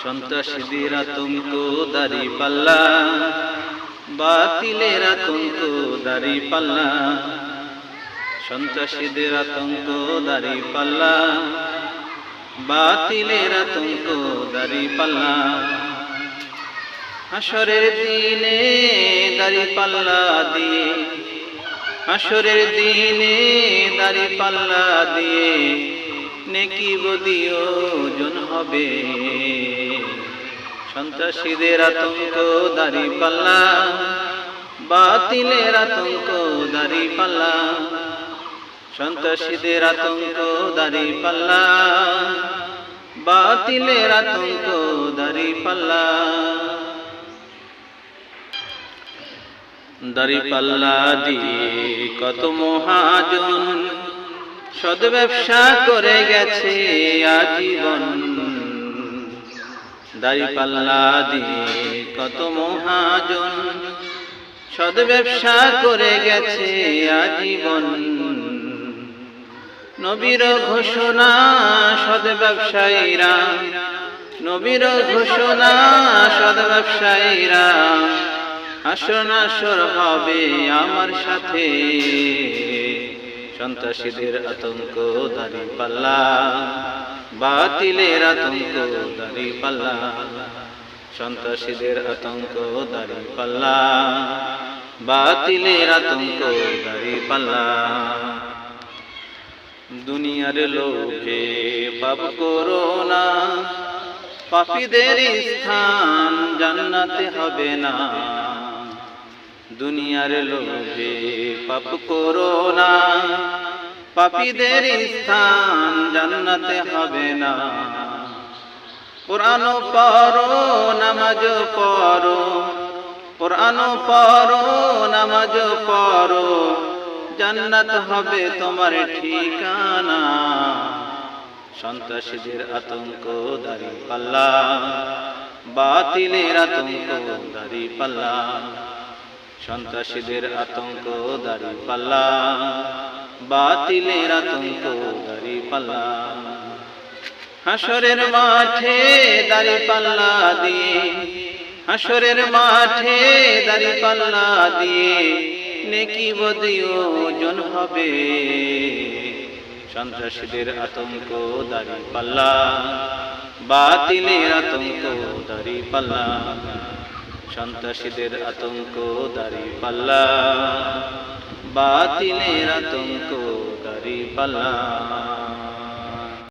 সন্ত্রাসীদের আতঙ্ক দাড়ি পাল্লা, বাতিলের আতঙ্ক দাড়ি পাল্লা। সন্ত্রাসীদের আতঙ্ক দাড়ি পাল্লা, বাতিলের আতঙ্ক দাড়ি পাল্লা। হাসরের দিনে দাড়ি পাল্লা দিয়ে, হাসরের দিনে দাড়ি পাল্লা দিয়ে নেকি বদি ওজন হবে। সন্ত্রাসীদের আতঙ্ক দাড়ি পাল্লা, বাতিলের আতঙ্ক দাড়ি পাল্লা। সন্ত্রাসীদের আতঙ্ক দাড়ি পাল্লা, বাতিলের আতঙ্ক দাড়ি পাল্লা। দাড়ি পাল্লা দিয়ে কত মহাজন সদ ব্যবসা করে গেছে আজীবন। দাড়ি পাল্লা দিয়ে কত মহাজন সদ ব্যবসা করে গেছে আজীবন। নবীর ঘোষণা সদ ব্যবসায়ীরা, নবীর ঘোষণা সদ ব্যবসায়ীরা হাসর নাসর হবে আমার সাথে। সন্ত্রাসীদের আতঙ্ক দাড়ি পাল্লা, বাতিলের আতঙ্ক দাড়ি পাল্লা। সন্ত্রাসীদের আতঙ্ক দাড়ি পাল্লা, বাতিলের আতঙ্ক দাড়ি পাল্লা। দুনিয়ার লোভে পাপ করো না, পাপীদের স্থান জান্নাতে হবে না। দুনিয়ার লোভে পাপ করো না, পাপীদের স্থান জান্নাতে হবে না। কোরআন পড়ো নামাজ পড়ো, কোরআন পড়ো নামাজ পড়ো, জান্নাত হবে তোমার ঠিকানা। সন্ত্রাসীদের আতঙ্ক দাড়ি পাল্লা, বাতিলের আতঙ্ক দাড়ি পাল্লা। সন্ত্রাসীদের আতঙ্ক দাড়ি পাল্লা, বাতিলের আতঙ্ক দাড়ি পাল্লা। হাসরের মাঠে দাড়ি পাল্লা দিয়ে, হাসরের মাঠে দাড়ি পাল্লা দিয়ে নেকি বদি ওজন হবে। সন্ত্রাসীদের আতঙ্ক দাড়ি পাল্লা, বাতিলের আতঙ্ক দাড়ি পাল্লা। সন্ত্রাসীদের আতঙ্ক দাড়ি পাল্লা, বাতিলের আতঙ্ক দাড়ি পাল্লা।